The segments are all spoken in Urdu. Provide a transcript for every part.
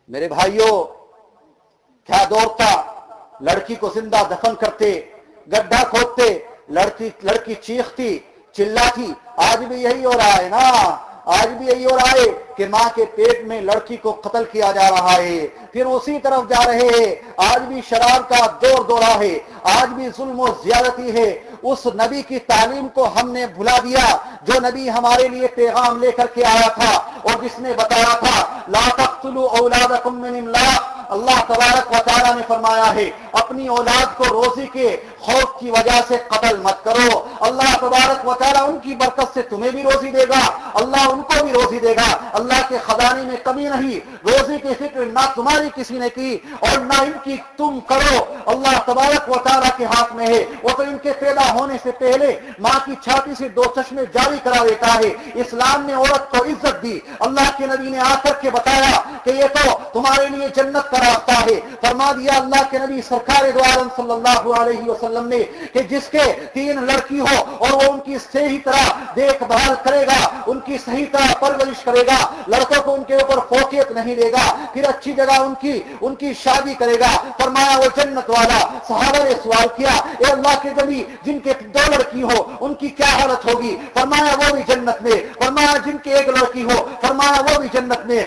میرے بھائیوں، کیا دور تھا، لڑکی کو زندہ دفن کرتے، گڈھا کھودتے، لڑکی چیختی چلاتی. آج بھی یہی ہو رہا ہے نا، آج بھی یہی ہو رہا ہے کہ ماں کے پیٹ میں لڑکی کو قتل کیا جا رہا ہے، پھر اسی طرف جا رہے ہیں. آج بھی شراب کا دور دورہ ہے، آج بھی ظلم و زیادتی ہے. اس نبی کی تعلیم کو ہم نے بھلا دیا جو نبی ہمارے لیے پیغام لے کر کے آیا تھا، اور جس نے بتایا تھا لا تقتلوا اولادکم من املاق. اللہ تبارک و تعالیٰ نے فرمایا ہے اپنی اولاد کو روزی کے خوف کی وجہ سے قتل مت کرو. اللہ تبارک و تعالیٰ ان کی برکت سے تمہیں بھی روزی دے گا، اللہ ان کو بھی روزی دے گا. اللہ کے خزانے میں کمی نہیں، روزی کی فکر نہ تمہاری کسی نے کی اور نہ ان کی تم کرو. اللہ تبارک و تعالیٰ کے ہاتھ میں ہے. وہ تو ان کے پیدا ہونے سے پہلے ماں کی چھاتی سے 2 چشمے جاری کرا دیتا ہے. اسلام نے عورت کو عزت دی. اللہ کے نبی نے آ کر کے بتایا کہ یہ تو تمہارے لیے جنت کا راستہ ہے. فرما دیا اللہ کے نبی سرکار دو عالم صلی اللہ علیہ وسلم نے کہ جس کے 3 لڑکی ہو اور وہ ان کی صحیح طرح دیکھ بھال کرے گا، ان کی صحیح طرح پرورش کرے گا، لڑکوں کو ان کے اوپر فوقیت نہیں دے گا، پھر اچھی جگہ ان کی شادی کرے گا، فرمایا وہ جنت والا. صحابہ نے سوال کیا اے اللہ کے نبی جن کے 2 لڑکی ہو ان کی کیا حالت ہوگی؟ فرمایا وہ بھی جنت میں. فرمایا جن کے 1 لڑکی ہو؟ فرمایا وہ بھی جنت میں.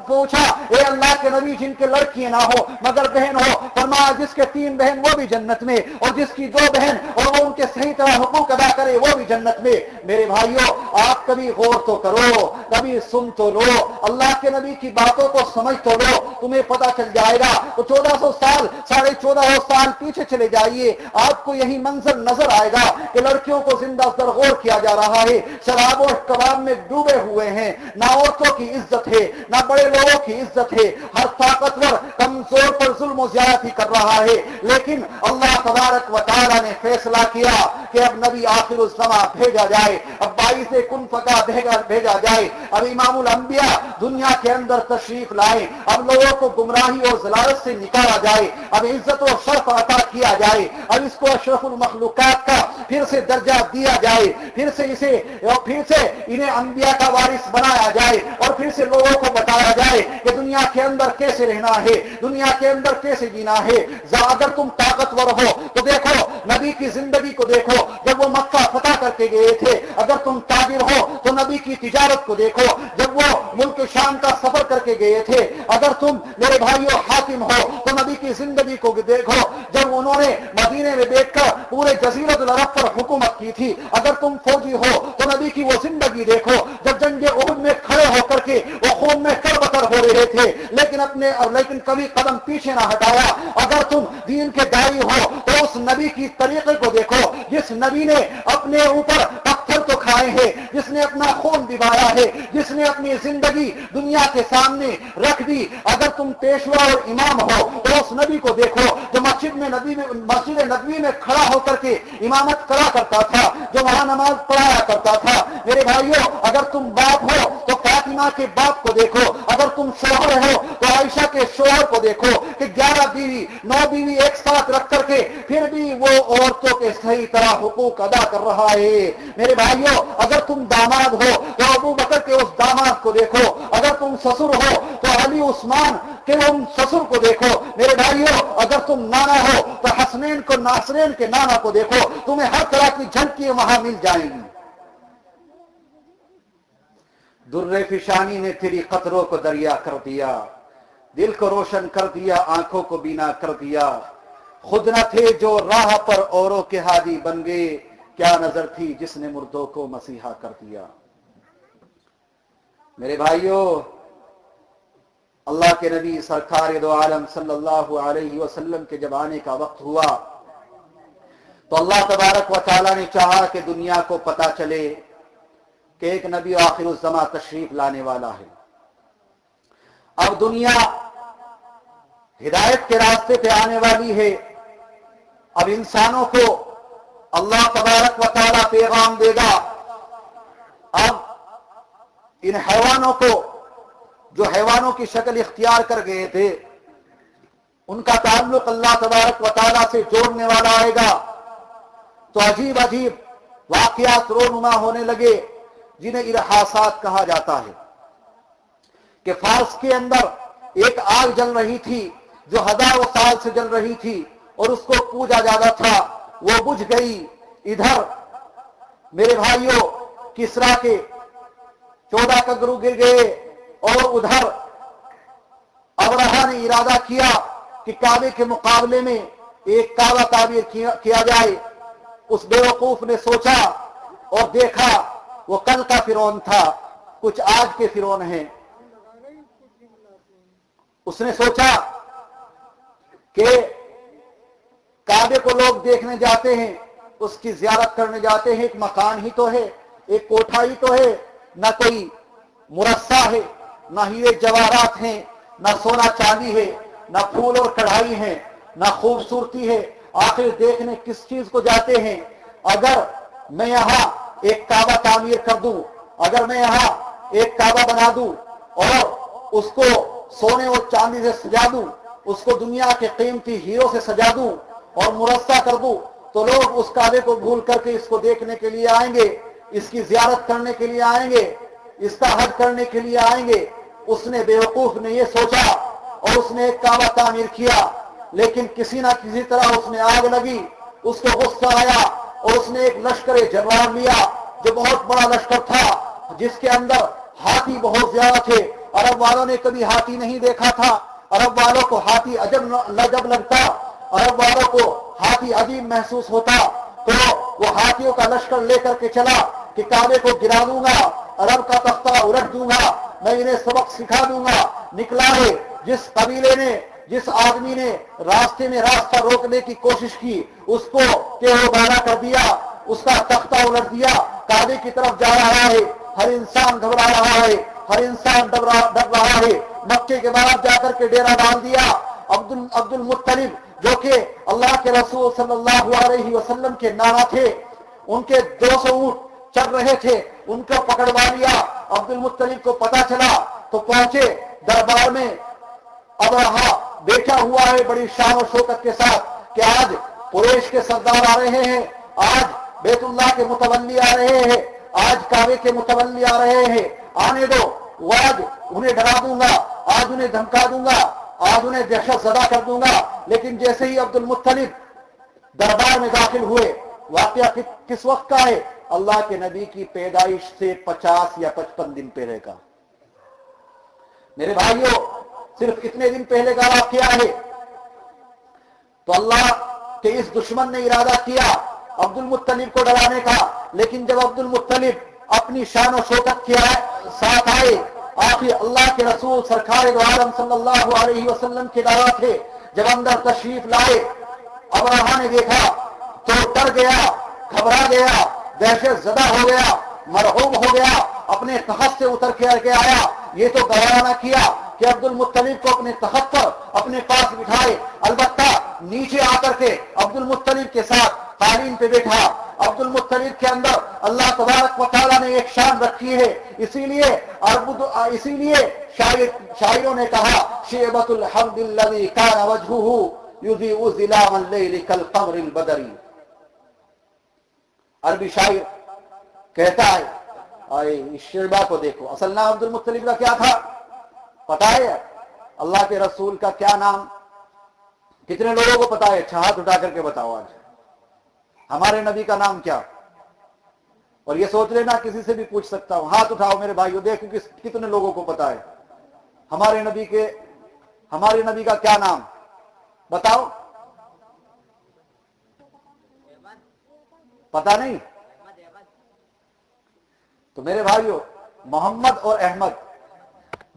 پوچھا اے اللہ کے نبی جن کے لڑکیاں نہ ہو مگر بہن ہو؟ فرمایا جس کے 3 بہن وہ بھی جنت میں، اور جس کی 2 بہن اور وہ ان کے صحیح طرح حقوق ادا کرے وہ بھی جنت میں. میرے بھائیوں، آپ کبھی غور تو کرو، کبھی سن تو لو، اللہ کے نبی کی باتوں کو سمجھ تو لو، تمہیں پتہ چل جائے گا. تو 1400 سال 1450 سال پیچھے چلے جائیے، آپ کو یہی منظر نظر آئے گا کہ لڑکیوں کو زندہ درغور کیا جا رہا ہے، شراب اور کباب میں ڈوبے ہوئے ہیں. نہ عورتوں کی عزت ہے، نہ بڑے لوگوں کی عزت ہے. ہر طاقتور کمزور پر ظلم و زیادتی کر رہا ہے. لیکن اللہ تبارک و تعالیٰ نے فیصلہ کیا کہ اب نبی آخر الزماں بھیجا جائے، اب 22 کن فقہ بھیجا جائے، اب امام الانبیاء دنیا کے اندر تشریف لائے، اب لوگوں کو گمراہی اور ضلالت سے نکالا جائے، اب عزت و شرف عطا کیا جائے، اب اس کو اشرف المخلوقات کا پھر سے درجہ دیا جائے، پھر سے انہیں انبیاء کا وارث بنایا جائے، اور پھر سے لوگوں کو بتایا جائے کہ دنیا کے اندر کیسے رہنا ہے، دنیا کے اندر کیسے جینا ہے. اگر تم طاقتور ہو تو دیکھو نبی کی زندگی کو دیکھو جب وہ مکہ فتح کر کے گئے تھے. اگر تم تاجر ہو تو نبی کی تجارت کو دیکھو جب وہ ملک شام کا سفر کر کے گئے تھے. اگر تم میرے بھائیوں حاکم ہو تو نبی کی زندگی کو دیکھو جب انہوں نے مدینے میں بیٹھ کر پورے جزیرۃ العرب پر حکومت کی تھی. اگر تم فوجی ہو تو نبی کی وہ زندگی دیکھو جب جنگ احد میں کھڑے ہو کر کے وہ خون میں تربتر ہو رہے تھے لیکن کبھی قدم پیچھے نہ ہٹایا. اگر تم دین کے داعی ہو تو اس نبی کی طریقے کو دیکھو جس نبی نے اپنے اوپر پتھر تو کھائے ہیں، جس نے اپنا خون بہایا ہے، جس نے اپنی زندگی دنیا کے سامنے رکھ دی. اگر تم پیشوا اور امام ہو تو اس نبی کو دیکھو جو مسجد نبوی میں کھڑا ہو کر کے امامت کرا کرتا تھا، جو وہاں نماز پڑھایا کرتا تھا. میرے بھائیوں، اگر تم باپ ہو تو فاطمہ کے باپ کو دیکھو، اگر تم شوہر ہو تو عائشہ کے شوہر کو دیکھو کہ 11 بیوی 9 بیوی ایک ساتھ رکھ کر کے پھر بھی وہ عورتوں کے صحیح طرح حقوق ادا کر رہا ہے. میرے بھائیوں، اگر تم داماد ہو تو ابو بکر کے اس داماد کو دیکھو، اگر تم سسر ہو تو علی عثمان کے ان سسر کو دیکھو. میرے بھائیوں، اگر تم نانا ہو تو حسنین کو ناصرین کے نانا کو دیکھو. تمہیں ہر طرح کی جھلکیاں وہاں مل جائیں گی. در فشانی نے تیری قطروں کو دریا کر دیا، دل کو روشن کر دیا، آنکھوں کو بینا کر دیا. خود نہ تھے جو راہ پر اوروں کے ہادی بن گئے، کیا نظر تھی جس نے مردوں کو مسیحا کر دیا. میرے بھائیوں، اللہ کے نبی سرکار دو عالم صلی اللہ علیہ وسلم کے جب آنے کا وقت ہوا تو اللہ تبارک و تعالیٰ نے چاہا کہ دنیا کو پتہ چلے کہ ایک نبی آخر الزماں تشریف لانے والا ہے. اب دنیا ہدایت کے راستے پہ آنے والی ہے. اب انسانوں کو اللہ تبارک و تعالیٰ پیغام دے گا. اب ان حیوانوں کو جو حیوانوں کی شکل اختیار کر گئے تھے ان کا تعلق اللہ تبارک و تعالیٰ سے جوڑنے والا آئے گا. تو عجیب عجیب واقعات رونما ہونے لگے جنہیں ارحاسات کہا جاتا ہے کہ فارس کے اندر ایک آگ جل رہی تھی جو ہزاروں سال سے جل رہی تھی اور اس کو پوجا جاتا تھا، وہ بجھ گئی۔ ادھر میرے بھائیوں کسرا کے 14 کنگرو گر گئے، اور ادھر ابرہا نے ارادہ کیا کہ کعبے کے مقابلے میں ایک کعبہ تعمیر کیا جائے۔ اس بیوقوف نے سوچا اور دیکھا وہ کل کا فرعون تھا، کچھ آج کے فرعون ہیں۔ اس نے سوچا کہ کعبے کو لوگ دیکھنے جاتے ہیں، اس کی زیارت کرنے جاتے ہیں، ایک مکان ہی تو ہے، ایک کوٹھا ہی تو ہے، نہ کوئی مرصع ہے، نہ ہیرے جواہرات ہیں، نہ سونا چاندی ہے، نہ پھول اور کڑھائی ہے، نہ خوبصورتی ہے، آخر دیکھنے کس چیز کو جاتے ہیں؟ اگر میں یہاں ایک کعبہ تعمیر کر دوں، اگر میں یہاں ایک کعبہ بنا دوں اور اس کو سونے اور چاندی سے سجا دوں، اس کو دنیا کے قیمتی ہیروں سے سجا دوں اور مرصع کر دوں، تو لوگ اس کعبے کو بھول کر کے اس کو دیکھنے کے لیے آئیں گے، اس کی زیارت کرنے کے لیے آئیں گے، اس کا حج کرنے کے لیے آئیں گے۔ اس نے بیوقوف نے یہ سوچا اور اس نے ایک کعبہ تعمیر کیا، لیکن کسی نہ کسی طرح اس میں آگ لگی، اس کو غصہ آیا اور اس نے ایک لشکر جبار لیا جو بہت بڑا لشکر تھا، جس کے اندر ہاتھی بہت زیادہ تھے۔ عرب والوں نے کبھی ہاتھی نہیں دیکھا تھا، عرب والوں کو ہاتھی عجب لگتا، عرب والوں کو ہاتھی عجیب محسوس ہوتا، تو وہ ہاتھیوں کا لشکر لے کر کے چلا کہ کعبے کو گرا دوں گا، عرب کا تختہ الٹ دوں گا، میں انہیں سبق سکھا دوں گا۔ نکلا ہے، جس قبیلے نے، جس آدمی نے راستے میں راستہ روکنے کی کوشش کی، اس کو ٹیڑھ بالا کر دیا، اس کا تختہ الٹ دیا، کعبے کی طرف جا رہا ہے۔ ہر انسان گھبرا رہا ہے، ہر انسان ڈر رہا ہے۔ مکے کے بعد جا کر کے ڈیرا ڈال دیا۔ عبد المطلب جو کہ اللہ کے رسول صلی اللہ علیہ وسلم کے نانا تھے، ان کے 200 اونٹ چل رہے تھے، ان کو پکڑوا لیا۔ عبد المطلب کو پتا چلا تو پہنچے دربار میں، ابرہا بیٹھا ہوا ہے بڑی شان و شوکت کے ساتھ کہ آج قریش کے سردار آ رہے ہیں، آج بیت اللہ کے متولی آ رہے ہیں، آج کعبے کے متولی آ رہے ہیں، آنے دو، وہ آج انہیں ڈرا دوں گا، آج انہیں دھمکا دوں گا، آج انہیں دہشت زدہ کر دوں گا۔ لیکن جیسے ہی عبد المطلب دربار میں داخل ہوئے، واقعہ کس وقت کا ہے؟ اللہ کے نبی کی پیدائش سے 50 یا 55 دن پہلے کا۔ میرے بھائیوں صرف اتنے دن پہلے کا واقعہ ہے۔ تو اللہ کے اس دشمن نے ارادہ کیا عبد المطلب کو ڈرانے کا، لیکن جب عبد المطلب اپنی شان و شوکت کے ساتھ آئے، آخر اللہ کے رسول سرکار دو عالم صلی اللہ علیہ وسلم کے دعویٰ تھے، جب اندر تشریف لائے، ابرہا نے دیکھا تو ڈر گیا، گھبرا گیا، دہشت زدہ ہو گیا، مرعوب ہو گیا، اپنے تخت سے اتر کے آیا۔ یہ تو گوارا نہ کیا کہ عبد المطلب کو اپنے تخت پر اپنے پاس بٹھائے، البتہ نیچے آ کر کے عبد المطلب کے ساتھ قالین پہ بیٹھا۔ عبد المطلب کے اندر اللہ تبارک و تعالیٰ نے ایک شان رکھی ہے، اسی لیے شاعروں نے کہا شیبۃ الحمد الذی کان وجہہ یضیء ظلام اللیل کالقمر البدری۔ عربی شاعر کہتا ہے، آئے اس شیبہ کو دیکھو، اصل نام عبد المطلب کا کیا تھا پتا ہے؟ اللہ کے رسول کا کیا نام؟ کتنے لوگوں کو پتا ہے؟ اچھا ہاتھ اٹھا کر کے بتاؤ آج ہمارے نبی کا نام کیا؟ اور یہ سوچ لینا کسی سے بھی پوچھ سکتا ہوں، ہاتھ اٹھاؤ میرے بھائیو، دیکھو کتنے لوگوں کو پتا ہے ہمارے نبی کا کیا نام؟ بتاؤ، پتا نہیں؟ تو میرے بھائیو محمد اور احمد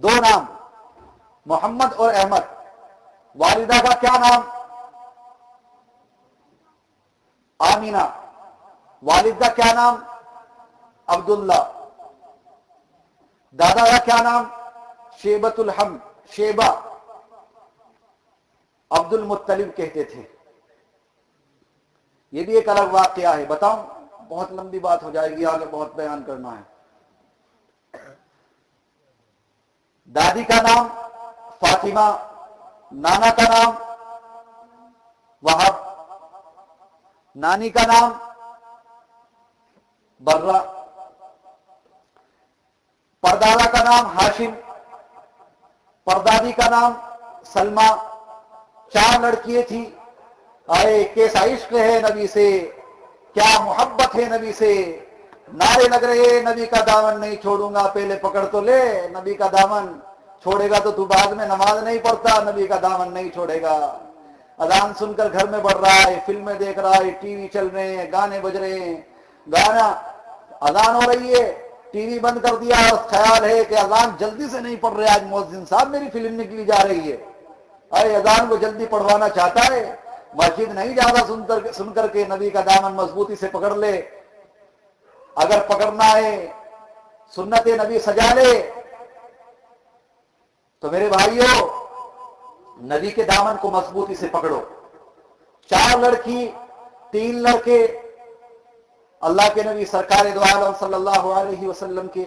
دو نام، محمد اور احمد۔ والدہ کا کیا نام؟ آمینہ۔ والد کا کیا نام؟ عبداللہ۔ دادا کا کیا نام؟ شیبۃ الحمد، شیبہ۔ عبد المطلب کہتے تھے۔ یہ بھی ایک الگ واقعہ ہے، بتاؤں؟ بہت لمبی بات ہو جائے گی، آگے بہت بیان کرنا ہے۔ دادی کا نام فاطمہ، نانا کا نام وہب، نانی کا نام برہ، پردادا کا نام ہاشم، پردادی کا نام سلمہ، 4 لڑکیاں تھی. آئے کیسا عشق ہے نبی سے، کیا محبت ہے نبی سے. نعرے لگ رہے نبی کا دامن نہیں چھوڑوں گا، پہلے پکڑ تو لے نبی کا دامن، چھوڑے گا تو بعد میں نماز نہیں پڑھتا، نبی کا دامن نہیں چھوڑے گا. اذان سن کر گھر میں بڑھ رہا ہے، فلمیں دیکھ رہا ہے، ٹی وی چل رہے ہیں، گانے بج رہے ہیں، گانا اذان ہو رہی ہے، ٹی وی بند کر دیا، خیال ہے کہ اذان جلدی سے نہیں پڑھ رہے، آج مؤذن صاحب میری فلم نکلی جا رہی ہے. ارے اذان کو جلدی پڑھوانا چاہتا ہے، مسجد نہیں جاتا سن کر کے نبی کا دامن مضبوطی سے پکڑ لے. اگر پکڑنا ہے سنت نبی سجا لے تو میرے بھائیوں نبی کے دامن کو مضبوطی سے پکڑو. 4 لڑکی 3 لڑکے اللہ کے نبی سرکار دو عالم صلی اللہ علیہ وسلم کے